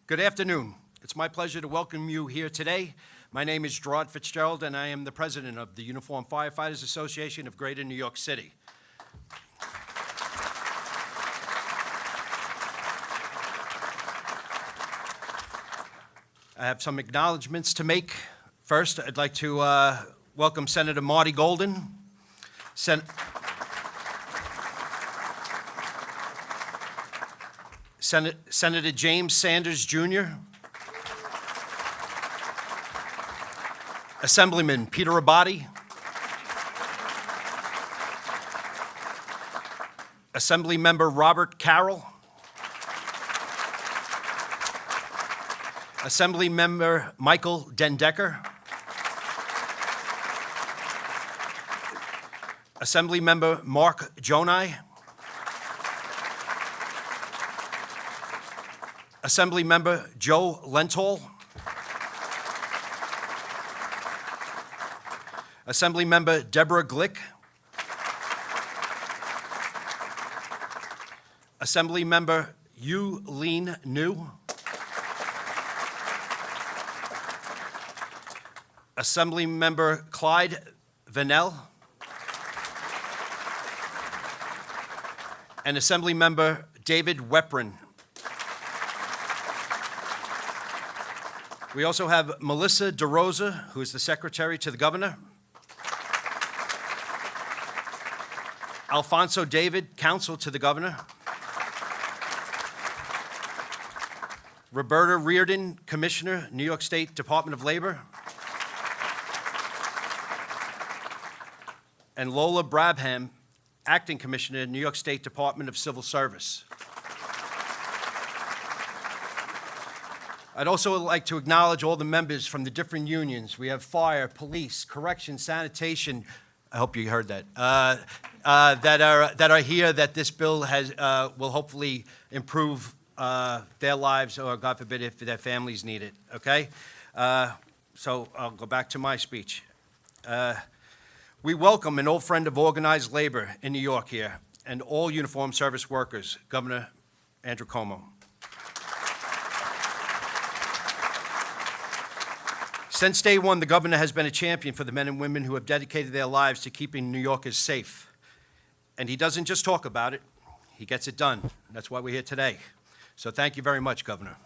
Good afternoon. It's my pleasure to welcome you here today. My name is Gerard Fitzgerald, and I am the president of the Uniformed Firefighters Association of Greater New York City. I have some acknowledgments to make. First, I'd like to welcome Senator Marty Golden, Senator James Sanders Jr., Assemblyman Peter Abadi, Assemblymember Robert Carroll, Assemblymember Michael Dendecker, Assemblymember Mark Jonai, Assemblymember Joe Lentol, Assemblymember Deborah Glick, Assemblymember Yu Lean New, Assemblymember Clyde Vanell, and Assemblymember David Weprin. We also have Melissa DeRosa, who is the secretary to the governor, Alfonso David, counsel to the governor, Roberta Reardon, commissioner, New York State Department of Labor, and Lola Brabham, acting commissioner, New York State Department of Civil Service. I'd also like to acknowledge all the members from the different unions. We have fire, police, corrections, sanitation. I hope you heard that. That are here. That this bill will hopefully improve their lives, or God forbid, if their families need it. Okay. So I'll go back to my speech. We welcome an old friend of organized labor in New York here, and all uniformed service workers, Governor Andrew Cuomo. Since day one, the governor has been a champion for the men and women who have dedicated their lives to keeping New Yorkers safe. And he doesn't just talk about it, he gets it done. That's why we're here today. So thank you very much, Governor.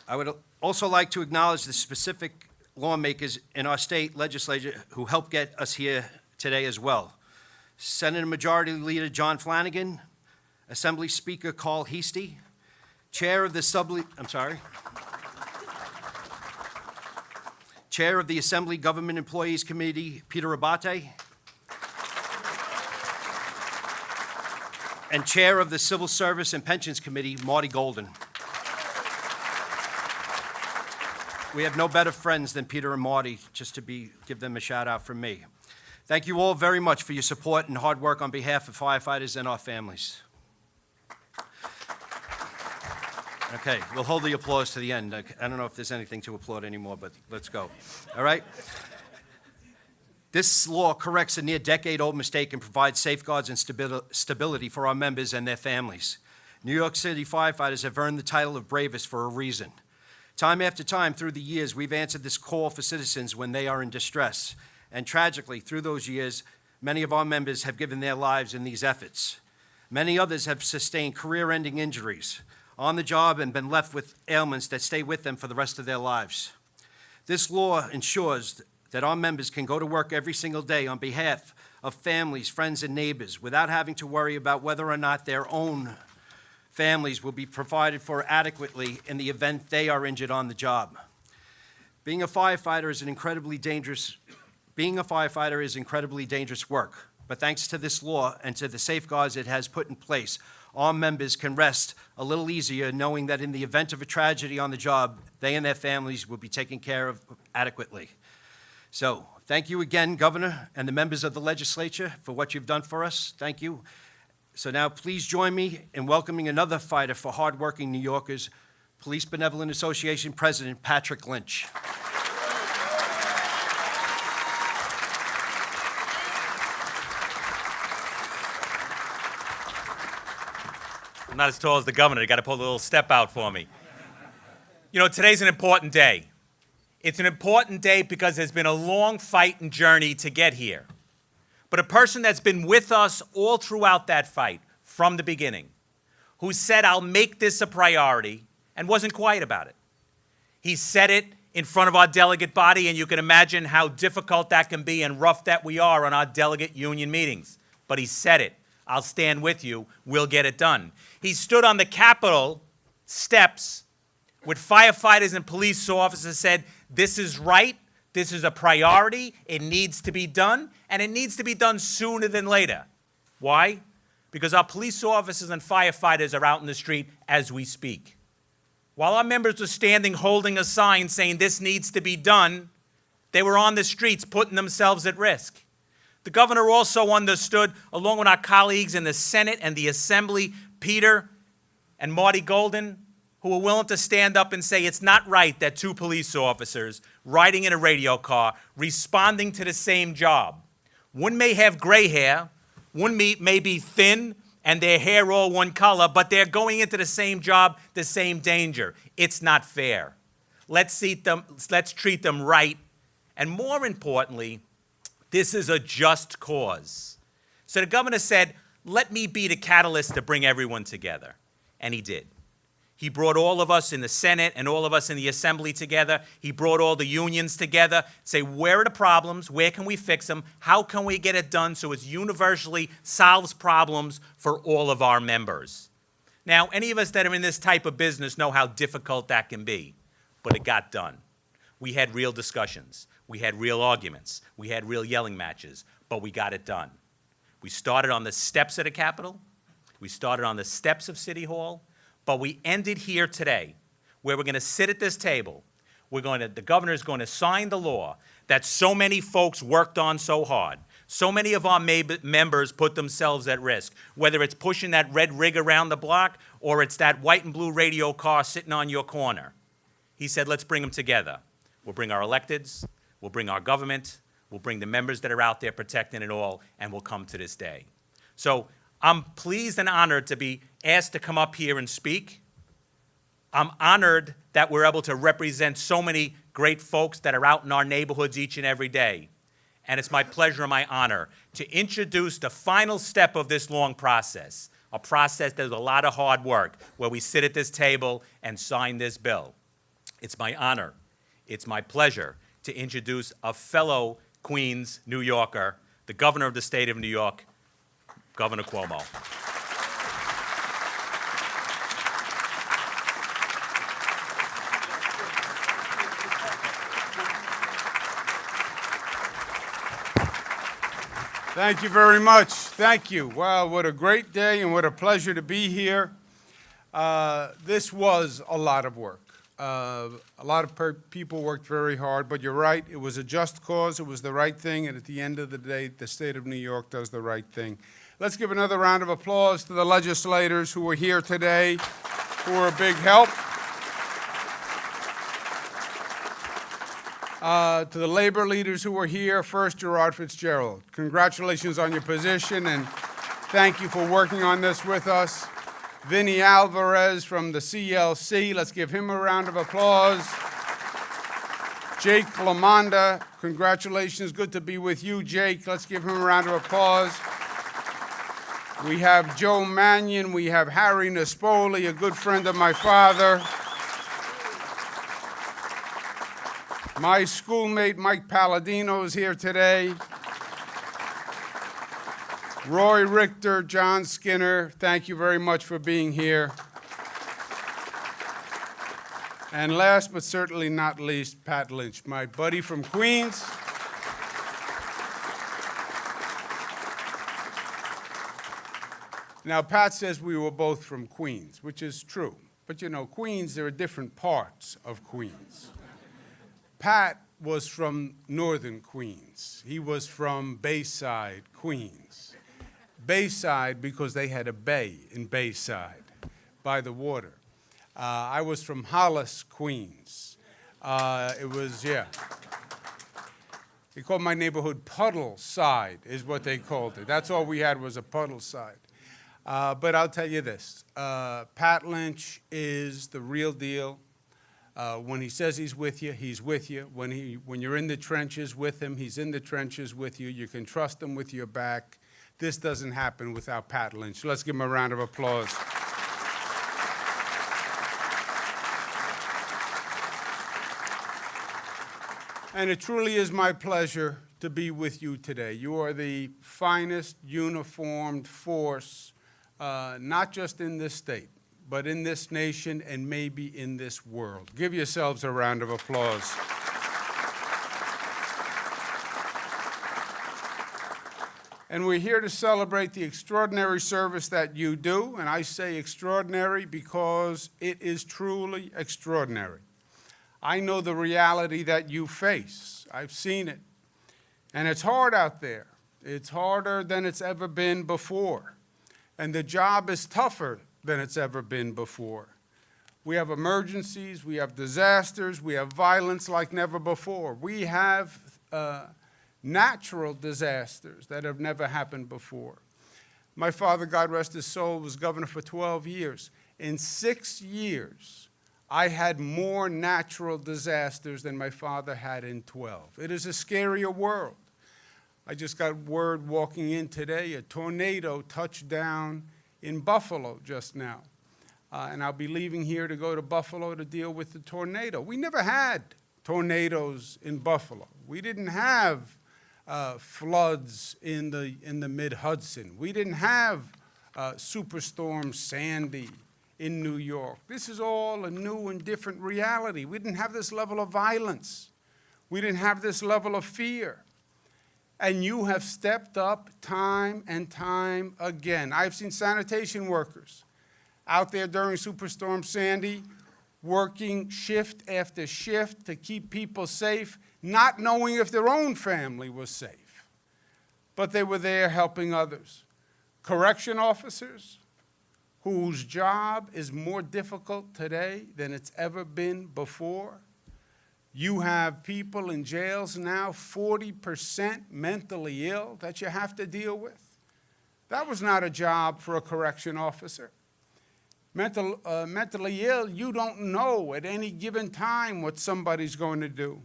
I would also like to acknowledge the specific lawmakers in our state legislature who helped get us here today as well. Senate Majority Leader John Flanagan, Assembly Speaker Carl Heastie, Chair of the Chair of the Assembly Government Employees Committee, Peter Abate, and Chair of the Civil Service and Pensions Committee, Marty Golden. We have no better friends than Peter and Marty, just to give them a shout out from me. Thank you all very much for your support and hard work on behalf of firefighters and our families. Okay, we'll hold the applause to the end. I don't know if there's anything to applaud anymore, but let's go. All right? This law corrects a near decade-old mistake and provides safeguards and stability for our members and their families. New York City firefighters have earned the title of bravest for a reason. Time after time through the years, we've answered this call for citizens when they are in distress. And tragically, through those years, many of our members have given their lives in these efforts. Many others have sustained career-ending injuries on the job and been left with ailments that stay with them for the rest of their lives. This law ensures that our members can go to work every single day on behalf of families, friends, and neighbors without having to worry about whether or not their own families will be provided for adequately in the event they are injured on the job. Being a firefighter is incredibly dangerous work, but thanks to this law and to the safeguards it has put in place, all members can rest a little easier knowing that in the event of a tragedy on the job, they and their families will be taken care of adequately. So thank you again, Governor, and the members of the legislature for what you've done for us. Thank you. So now please join me in welcoming another fighter for hardworking New Yorkers, Police Benevolent Association President Patrick Lynch. I'm not as tall as the governor. You got to pull a little step out for me. You know, today's an important day. It's an important day because there's been a long fight and journey to get here. But a person that's been with us all throughout that fight from the beginning, who said, I'll make this a priority, and wasn't quiet about it. He said it in front of our delegate body, and you can imagine how difficult that can be and rough that we are on our delegate union meetings. But he said it. I'll stand with you. We'll get it done. He stood on the Capitol steps with firefighters and police officers and said, this is right. This is a priority. It needs to be done, and it needs to be done sooner than later. Why? Because our police officers and firefighters are out in the street as we speak. While our members were standing holding a sign saying this needs to be done, they were on the streets putting themselves at risk. The governor also understood, along with our colleagues in the Senate and the Assembly, Peter and Marty Golden, who were willing to stand up and say it's not right that two police officers riding in a radio car, responding to the same job. One may have gray hair, one may be thin, and their hair all one color, but they're going into the same job, the same danger. It's not fair. Let's treat them right. And more importantly, this is a just cause. So the governor said, let me be the catalyst to bring everyone together. And he did. He brought all of us in the Senate and all of us in the Assembly together. He brought all the unions together, say, where are the problems? Where can we fix them? How can we get it done so it universally solves problems for all of our members? Now, any of us that are in this type of business know how difficult that can be, but it got done. We had real discussions. We had real arguments. We had real yelling matches, but we got it done. We started on the steps of the Capitol. We started on the steps of City Hall. But we ended here today, where we're going to sit at this table. The governor's going to sign the law that so many folks worked on so hard. So many of our members put themselves at risk, whether it's pushing that red rig around the block or it's that white and blue radio car sitting on your corner. He said, let's bring them together. We'll bring our electeds, we'll bring our government, we'll bring the members that are out there protecting it all, and we'll come to this day. So I'm pleased and honored to be asked to come up here and speak. I'm honored that we're able to represent so many great folks that are out in our neighborhoods each and every day. And it's my pleasure and my honor to introduce the final step of this long process, a process that is a lot of hard work, where we sit at this table and sign this bill. It's my honor, it's my pleasure to introduce a fellow Queens New Yorker, the governor of the state of New York, Governor Cuomo. Thank you very much. Thank you. Wow, what a great day and what a pleasure to be here. This was a lot of work. A lot of people worked very hard, but you're right, it was a just cause, it was the right thing, and at the end of the day, the state of New York does the right thing. Let's give another round of applause to the legislators who are here today, who are a big help. To the labor leaders who are here, first, Gerard Fitzgerald. Congratulations on your position, and thank you for working on this with us. Vinny Alvarez from the CLC, let's give him a round of applause. Jake Lamonda, congratulations, good to be with you, Jake. Let's give him a round of applause. We have Joe Mannion, we have Harry Nespoli, a good friend of my father. My schoolmate, Mike Palladino, is here today. Roy Richter, John Skinner, thank you very much for being here. And last but certainly not least, Pat Lynch, my buddy from Queens. Now, Pat says we were both from Queens, which is true. But you know, Queens, there are different parts of Queens. Pat was from northern Queens. He was from Bayside, Queens. Bayside because they had a bay in Bayside by the water. I was from Hollis, Queens. They called my neighborhood Puddle Side, is what they called it. That's all we had was a puddle side. But I'll tell you this, Pat Lynch is the real deal. When he says he's with you, he's with you. When you're in the trenches with him, he's in the trenches with you. You can trust him with your back. This doesn't happen without Pat Lynch. Let's give him a round of applause. And it truly is my pleasure to be with you today. You are the finest uniformed force, not just in this state, but in this nation and maybe in this world. Give yourselves a round of applause. And we're here to celebrate the extraordinary service that you do, and I say extraordinary because it is truly extraordinary. I know the reality that you face. I've seen it. And it's hard out there. It's harder than it's ever been before. And the job is tougher than it's ever been before. We have emergencies, we have disasters, we have violence like never before. We have natural disasters that have never happened before. My father, God rest his soul, was governor for 12 years. In 6 years, I had more natural disasters than my father had in 12. It is a scarier world. I just got word walking in today, a tornado touched down in Buffalo just now. And I'll be leaving here to go to Buffalo to deal with the tornado. We never had tornadoes in Buffalo. We didn't have floods in the mid-Hudson. We didn't have Superstorm Sandy in New York. This is all a new and different reality. We didn't have this level of violence. We didn't have this level of fear. And you have stepped up time and time again. I've seen sanitation workers out there during Superstorm Sandy working shift after shift to keep people safe, not knowing if their own family was safe. But they were there helping others. Correction officers, whose job is more difficult today than it's ever been before. You have people in jails now, 40% mentally ill that you have to deal with. That was not a job for a correction officer. Mentally ill, you don't know at any given time what somebody's going to do.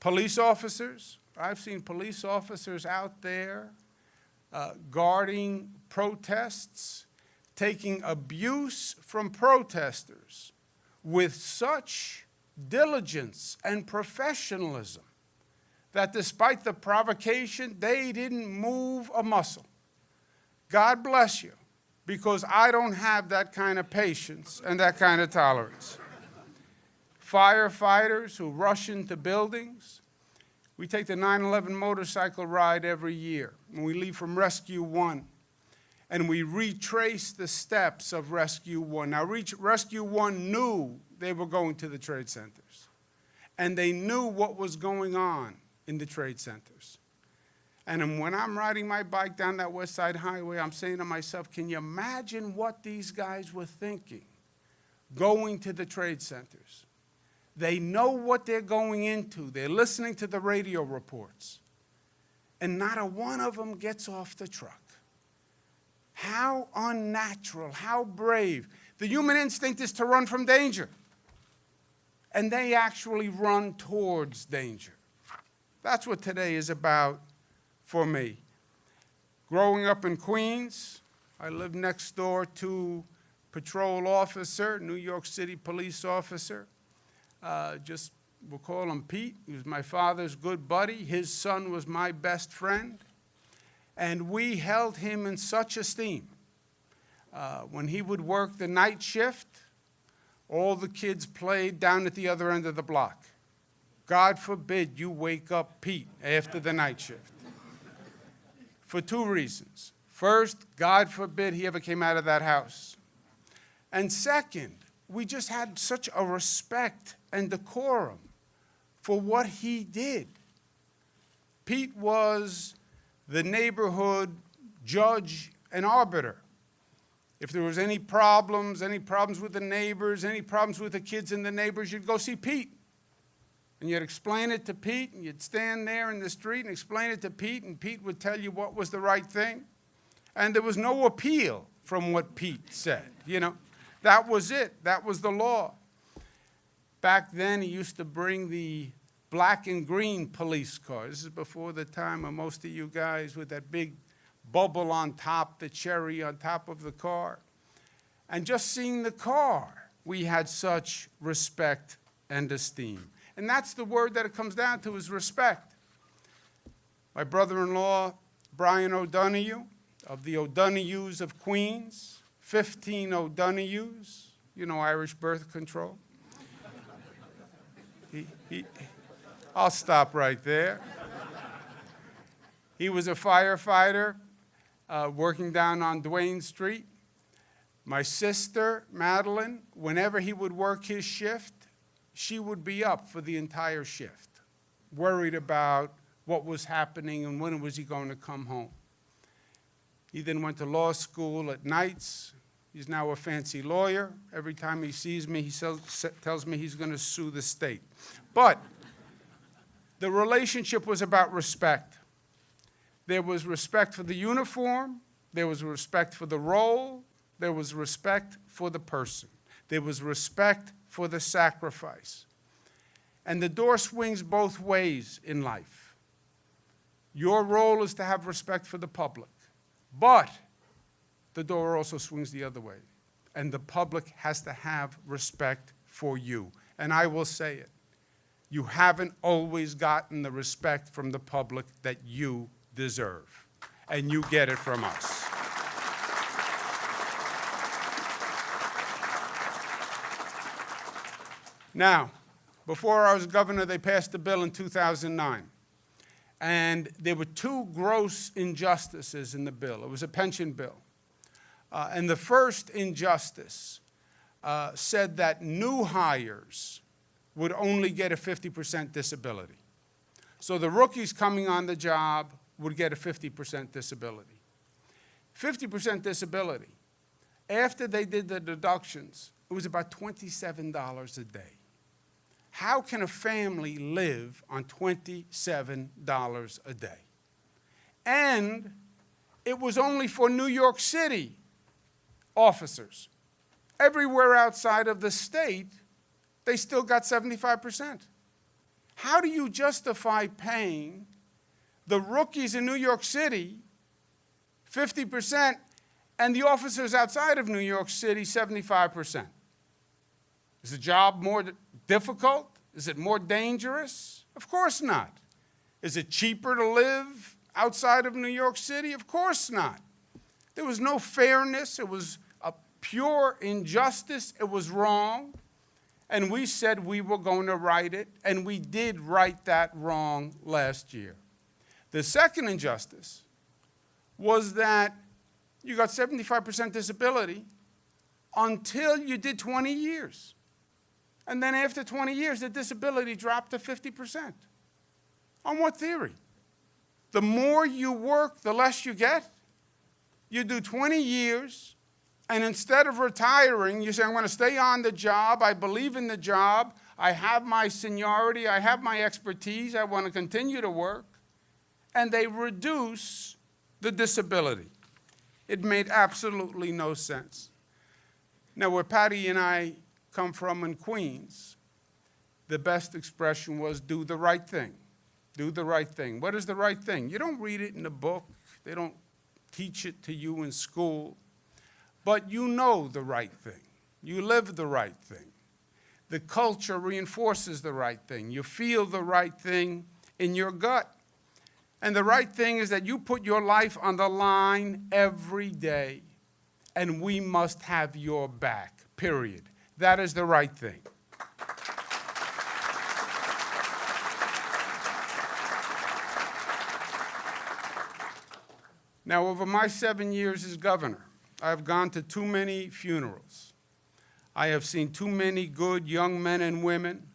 Police officers, I've seen police officers out there guarding protests, taking abuse from protesters with such diligence and professionalism that despite the provocation, they didn't move a muscle. God bless you, because I don't have that kind of patience and that kind of tolerance. Firefighters who rush into buildings. We take the 9/11 motorcycle ride every year when we leave from Rescue 1. And we retrace the steps of Rescue 1. Now, Rescue 1 knew they were going to the trade centers. And they knew what was going on in the trade centers. And when I'm riding my bike down that West Side Highway, I'm saying to myself, can you imagine what these guys were thinking going to the trade centers? They know what they're going into. They're listening to the radio reports. And not a one of them gets off the truck. How unnatural, how brave. The human instinct is to run from danger. And they actually run towards danger. That's what today is about for me. Growing up in Queens, I lived next door to a patrol officer, New York City police officer. We'll call him Pete. He was my father's good buddy. His son was my best friend. And we held him in such esteem. When he would work the night shift, all the kids played down at the other end of the block. God forbid you wake up Pete after the night shift. For two reasons. First, God forbid he ever came out of that house. And second, we just had such a respect and decorum for what he did. Pete was the neighborhood judge and arbiter. If there was any problems with the neighbors, any problems with the kids and the neighbors, you'd go see Pete. And you'd explain it to Pete, and you'd stand there in the street and explain it to Pete, and Pete would tell you what was the right thing. And there was no appeal from what Pete said. You know, that was it. That was the law. Back then, he used to bring the black and green police cars. This is before the time of most of you guys with that big bubble on top, the cherry on top of the car. And just seeing the car, we had such respect and esteem. And that's the word that it comes down to, is respect. My brother-in-law, Brian O'Donoghue, of the O'Donohues of Queens, 15 O'Donohues, you know, Irish birth control. I'll stop right there. He was a firefighter working down on Duane Street. My sister, Madeline, whenever he would work his shift, she would be up for the entire shift, worried about what was happening and when was he going to come home. He then went to law school at nights. He's now a fancy lawyer. Every time he sees me, he tells me he's going to sue the state. But the relationship was about respect. There was respect for the uniform. There was respect for the role. There was respect for the person. There was respect for the sacrifice. And the door swings both ways in life. Your role is to have respect for the public. But the door also swings the other way. And the public has to have respect for you. And I will say it. You haven't always gotten the respect from the public that you deserve. And you get it from us. Now, before I was governor, they passed a bill in 2009. And there were two gross injustices in the bill. It was a pension bill. And the first injustice said that new hires would only get a 50% disability. So the rookies coming on the job would get a 50% disability. 50% disability. After they did the deductions, it was about $27 a day. How can a family live on $27 a day? And it was only for New York City officers. Everywhere outside of the state, they still got 75%. How do you justify paying the rookies in New York City 50% and the officers outside of New York City 75%? Is the job more difficult? Is it more dangerous? Of course not. Is it cheaper to live outside of New York City? Of course not. There was no fairness. It was a pure injustice. It was wrong. And we said we were going to right it, and we did right that wrong last year. The second injustice was that you got 75% disability until you did 20 years. And then after 20 years, the disability dropped to 50%. On what theory? The more you work, the less you get? You do 20 years, and instead of retiring, you say, I'm going to stay on the job, I believe in the job, I have my seniority, I have my expertise, I want to continue to work, and they reduce the disability. It made absolutely no sense. Now, where Patty and I come from in Queens, the best expression was do the right thing. Do the right thing. What is the right thing? You don't read it in a book. They don't teach it to you in school. But you know the right thing. You live the right thing. The culture reinforces the right thing. You feel the right thing in your gut. And the right thing is that you put your life on the line every day, and we must have your back, period. That is the right thing. Now, over my 7 years as governor, I have gone to too many funerals. I have seen too many good young men and women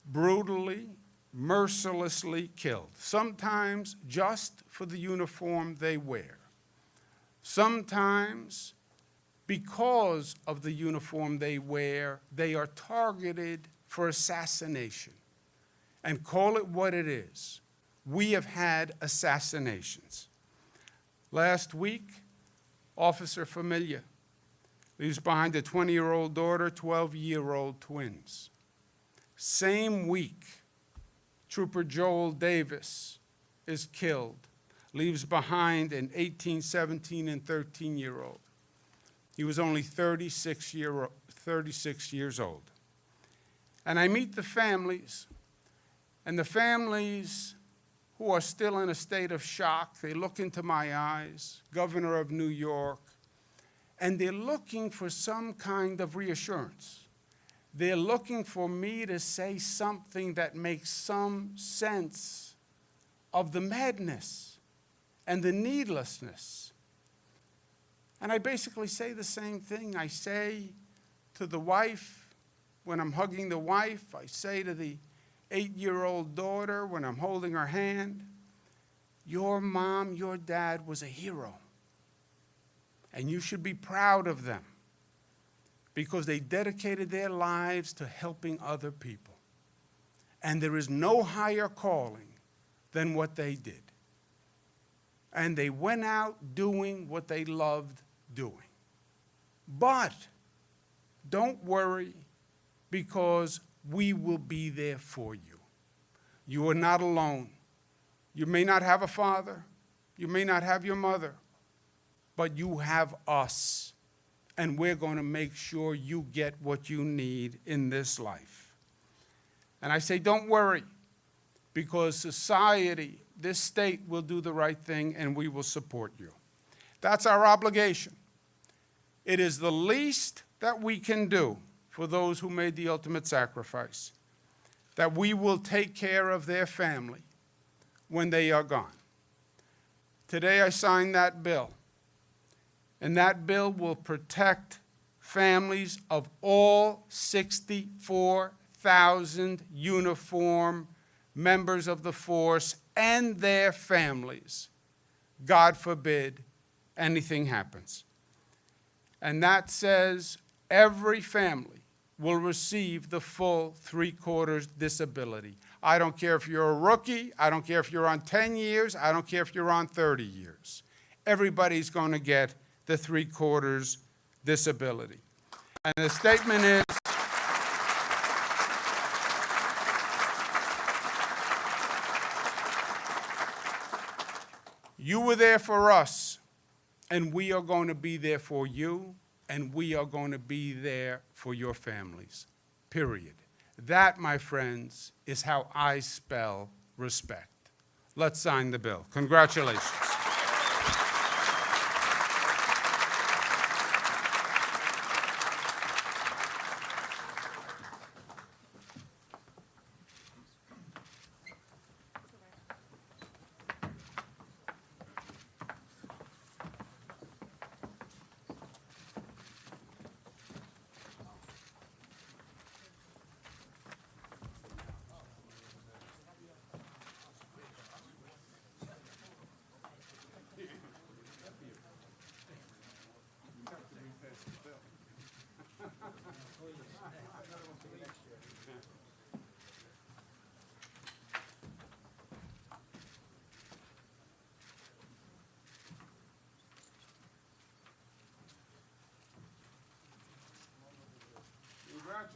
brutally, mercilessly killed, sometimes just for the uniform they wear, sometimes because of the uniform they wear, they are targeted for assassination. And call it what it is. We have had assassinations. Last week, Officer Familia leaves behind a 20-year-old daughter, 12-year-old twins. Same week, Trooper Joel Davis is killed, leaves behind an 18, 17, and 13-year-old. He was only 36 years old. And I meet the families, and the families who are still in a state of shock, they look into my eyes, Governor of New York, and they're looking for some kind of reassurance. They're looking for me to say something that makes some sense of the madness and the needlessness. And I basically say the same thing. I say to the wife, when I'm hugging the wife, I say to the 8-year-old daughter when I'm holding her hand, your mom, your dad was a hero. And you should be proud of them because they dedicated their lives to helping other people. And there is no higher calling than what they did. And they went out doing what they loved doing. But don't worry, because we will be there for you. You are not alone. You may not have a father. You may not have your mother. But you have us. And we're going to make sure you get what you need in this life. And I say, don't worry, because society, this state will do the right thing and we will support you. That's our obligation. It is the least that we can do for those who made the ultimate sacrifice, that we will take care of their family when they are gone. Today I signed that bill, and that bill will protect families of all 64,000 uniformed members of the force and their families. God forbid anything happens. And that says every family will receive the full 3/4 disability. I don't care if you're a rookie, I don't care if you're on 10 years, I don't care if you're on 30 years. Everybody's going to get the 3/4 disability. And the statement is, you were there for us, and we are going to be there for you, and we are going to be there for your families, period. That, my friends, is how I spell respect. Let's sign the bill. Congratulations.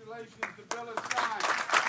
Congratulations, the bill is signed.